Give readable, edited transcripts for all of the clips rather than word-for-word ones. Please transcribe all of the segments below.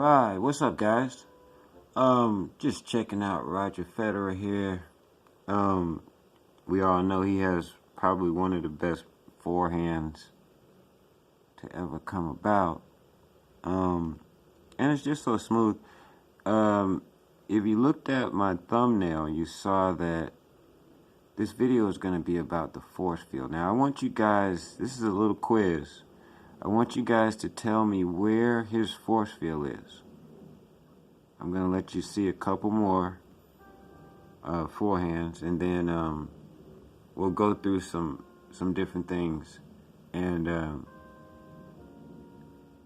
Alright, what's up guys? Just checking out Roger Federer here. We all know he has probably one of the best forehands to ever come about. And it's just so smooth. If you looked at my thumbnail, you saw that this video is going to be about the force field. Now I want you guys, this is a little quiz. I want you guys to tell me where his force field is. I'm going to let you see a couple more forehands, and then we'll go through some different things, and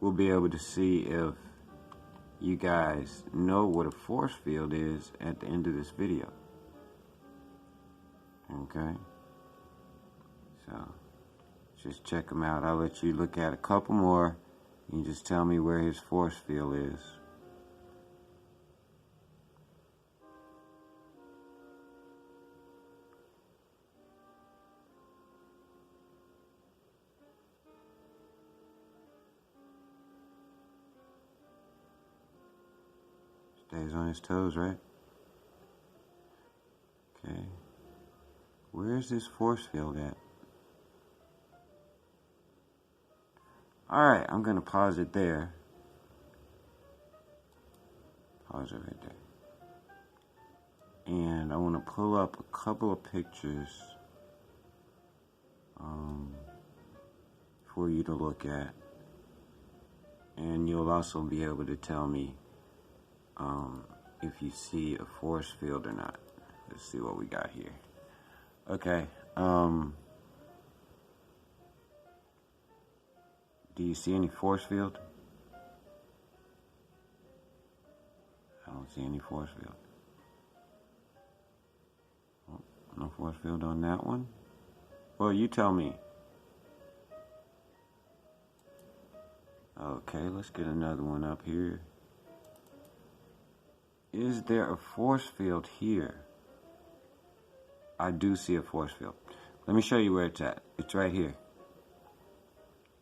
we'll be able to see if you guys know what a force field is at the end of this video. Okay? So just check them out. I'll let you look at a couple more. You just tell me where his force field is. Stays on his toes, right? Okay. Where's this force field at? Alright, I'm going to pause it there. Pause it right there. And I want to pull up a couple of pictures for you to look at. And you'll also be able to tell me if you see a force field or not. Let's see what we got here. Okay. Do you see any force field? I don't see any force field. Oh, no force field on that one? Well, you tell me. Okay, let's get another one up here. Is there a force field here? I do see a force field. Let me show you where it's at. It's right here.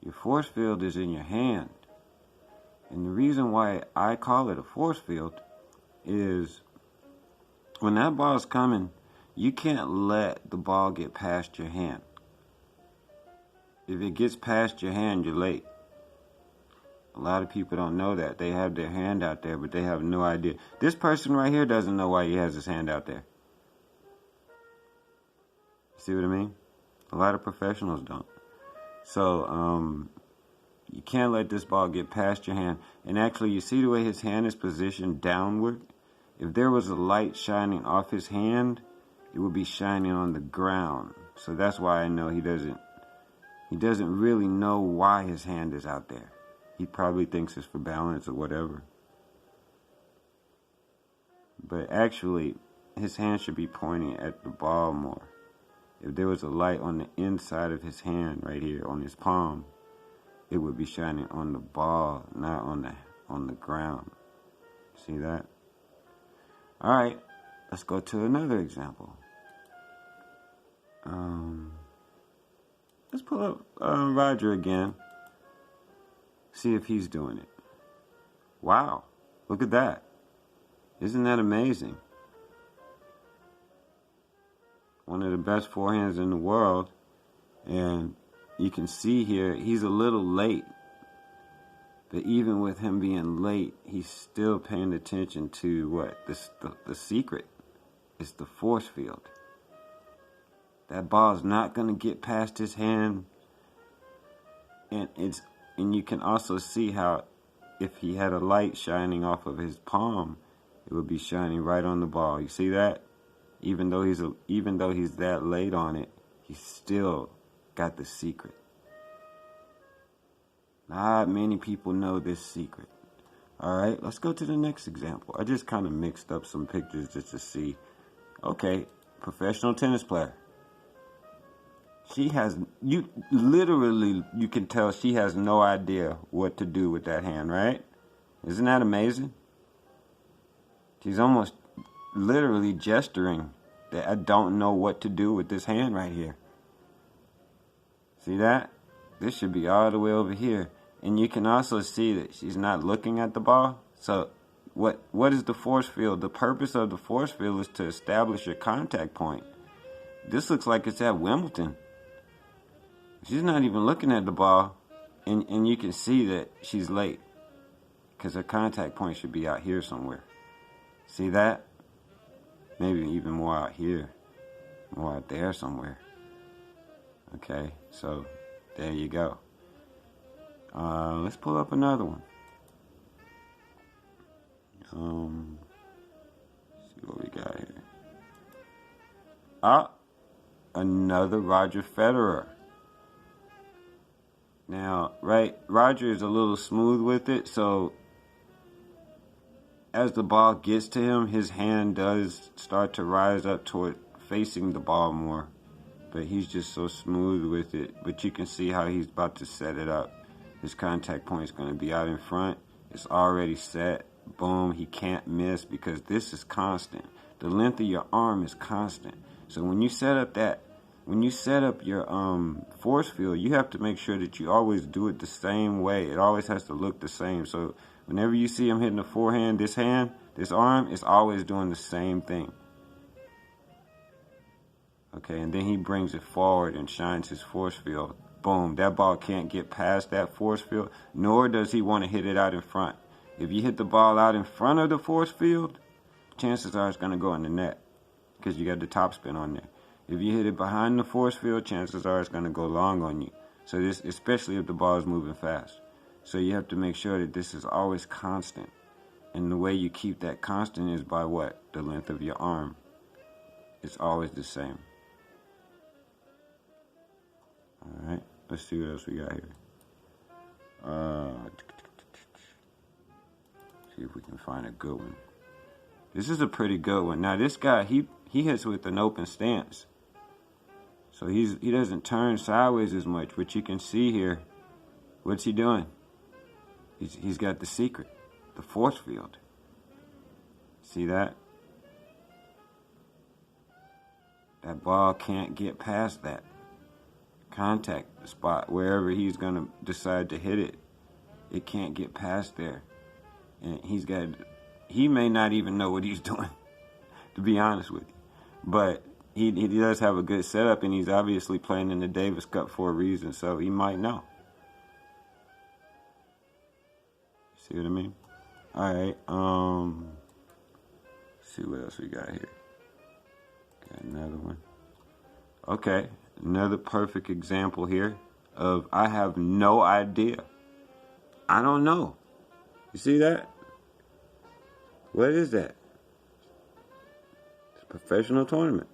Your force field is in your hand. And the reason why I call it a force field is when that ball's coming, you can't let the ball get past your hand. If it gets past your hand, you're late. A lot of people don't know that. They have their hand out there, but they have no idea. This person right here doesn't know why he has his hand out there. See what I mean? A lot of professionals don't. So, you can't let this ball get past your hand. And actually, you see the way his hand is positioned downward? If there was a light shining off his hand, it would be shining on the ground. So that's why I know he doesn't really know why his hand is out there. He probably thinks it's for balance or whatever. But actually, his hand should be pointing at the ball more. If there was a light on the inside of his hand right here on his palm, it would be shining on the ball, not on the ground. See that? All right, let's go to another example. Let's pull up Roger again. See if he's doing it. Wow, look at that. Isn't that amazing? One of the best forehands in the world. And you can see here, he's a little late. But even with him being late, he's still paying attention to what? The secret. It's the force field. That ball's not going to get past his hand. And you can also see how if he had a light shining off of his palm, it would be shining right on the ball. You see that? Even though he's that late on it, he's still got the secret. Not many people know this secret. Alright, let's go to the next example. I just kind of mixed up some pictures just to see. Okay, professional tennis player. She has, you can tell she has no idea what to do with that hand, right? Isn't that amazing? She's almost literally gesturing that I don't know what to do with this hand right here. See that? This should be all the way over here. And you can also see that she's not looking at the ball. So what is the force field? The purpose of the force field is to establish your contact point. This looks like it's at Wimbledon. She's not even looking at the ball, and you can see that she's late because her contact point should be out here somewhere. See that? Maybe even more out here, more out there somewhere. Okay, so there you go. Let's pull up another one. See what we got here. Another Roger Federer. Now, right, Roger is a little smooth with it, so as the ball gets to him, his hand does start to rise up toward facing the ball more. But he's just so smooth with it. But you can see how he's about to set it up. His contact point is going to be out in front. It's already set. Boom, he can't miss because this is constant. The length of your arm is constant. So when you set up your force field, you have to make sure that you always do it the same way. It always has to look the same. So whenever you see him hitting the forehand, this arm is always doing the same thing. Okay, and then he brings it forward and shines his force field. Boom, that ball can't get past that force field, nor does he want to hit it out in front. If you hit the ball out in front of the force field, chances are it's going to go in the net because you got the topspin on there. If you hit it behind the force field, chances are it's going to go long on you. So this, especially if the ball is moving fast. So you have to make sure that this is always constant. And the way you keep that constant is by what? The length of your arm. It's always the same. Alright, let's see what else we got here. See if we can find a good one. This is a pretty good one. Now this guy, he hits with an open stance. So he doesn't turn sideways as much, but you can see here, what's he doing? He's got the secret, the force field. See that? That ball can't get past that contact spot wherever he's gonna decide to hit it. It can't get past there, and he may not even know what he's doing, to be honest with you, but he does have a good setup, and he's obviously playing in the Davis Cup for a reason, so he might know. See what I mean? All right. See what else we got here. Got another one. Okay, another perfect example here of I have no idea. I don't know. You see that? What is that? It's a professional tournament.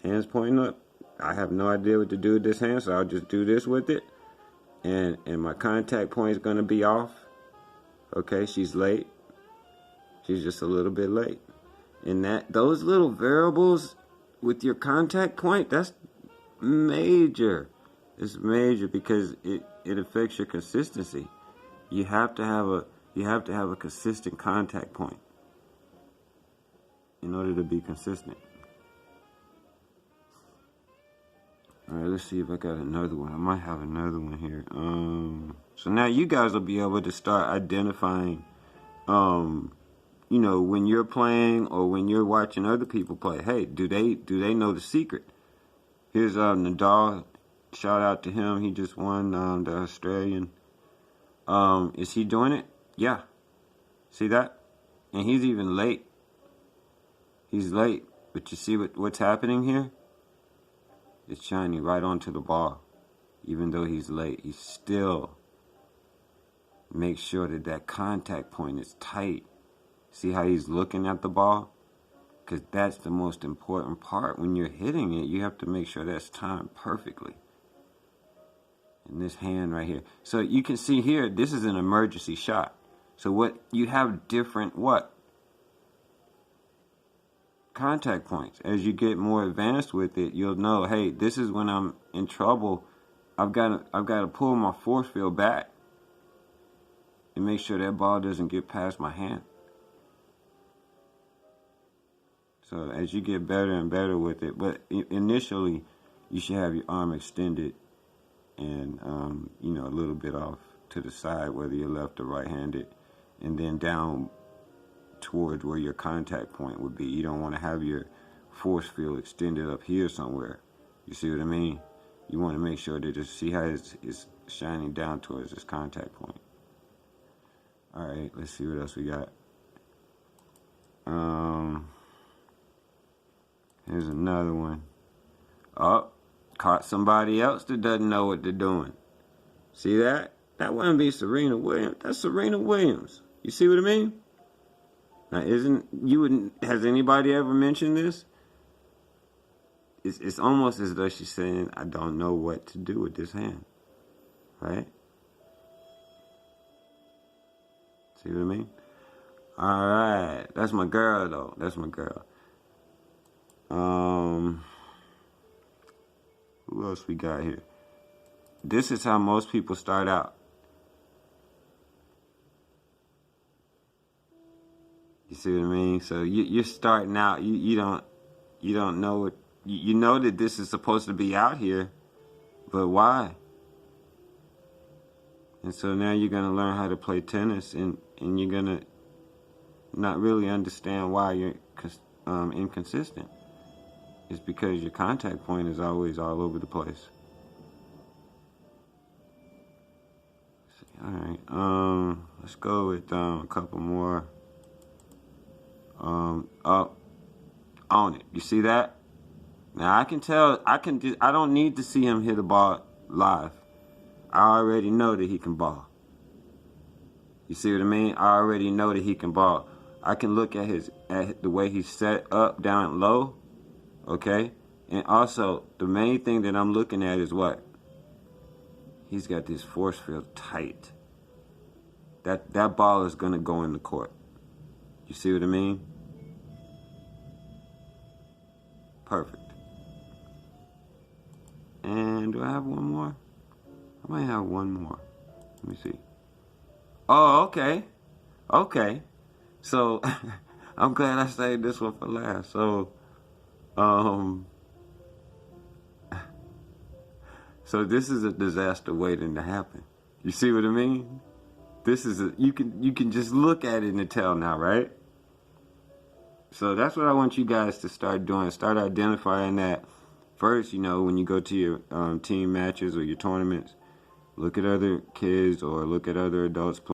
Hands pointing up. I have no idea what to do with this hand, so I'll just do this with it. And my contact point is going to be off. Okay, she's late. She's just a little bit late. And those little variables with your contact point, that's major. It's major because it affects your consistency. You have to have a consistent contact point in order to be consistent. All right, let's see if I got another one. I might have another one here. So now you guys will be able to start identifying, when you're playing or when you're watching other people play. Hey, do they know the secret? Here's Nadal. Shout out to him. He just won the Australian. Is he doing it? Yeah. See that? And he's even late. He's late. But you see what's happening here? It's shining right onto the ball. Even though he's late, he still makes sure that contact point is tight. See how he's looking at the ball? Because that's the most important part. When you're hitting it, you have to make sure that's timed perfectly. And this hand right here. So you can see here, this is an emergency shot. So what you have different contact points. As you get more advanced with it, you'll know, hey, this is when I'm in trouble. I've got to pull my force field back and make sure that ball doesn't get past my hand. So as you get better and better with it, but initially you should have your arm extended and a little bit off to the side, whether you're left or right-handed. and then down towards where your contact point would be. You don't want to have your force field extended up here somewhere. You see what I mean? You want to make sure that it's, see how it's shining down towards this contact point. Alright, let's see what else we got. Here's another one. Oh, caught somebody else that doesn't know what they're doing. See that? That wouldn't be Serena Williams. That's Serena Williams. You see what I mean? Now, has anybody ever mentioned this? It's almost as though she's saying, I don't know what to do with this hand. Right? See what I mean? Alright. That's my girl, though. That's my girl. Who else we got here? This is how most people start out. You see what I mean? So you're starting out. You don't know what you know that this is supposed to be out here, but why? And so now you're gonna learn how to play tennis, and you're gonna not really understand why you're inconsistent. It's because your contact point is always all over the place. All right. Let's go with a couple more. Up on it. You see that? Now I can tell. I don't need to see him hit a ball live. I already know that he can ball. You see what I mean? I already know that he can ball. I can look at the way he's set up down low. Okay? And also, the main thing that I'm looking at is what? He's got this force field tight. That ball is going to go in the court. You see what I mean? Perfect. And do I have one more? I might have one more. Let me see. Oh, okay. Okay. So, I'm glad I saved this one for last. So, so this is a disaster waiting to happen. You see what I mean? This is you can just look at it and tell now, right? So that's what I want you guys to start doing. Start identifying that first. You know, when you go to your team matches or your tournaments, look at other kids or look at other adults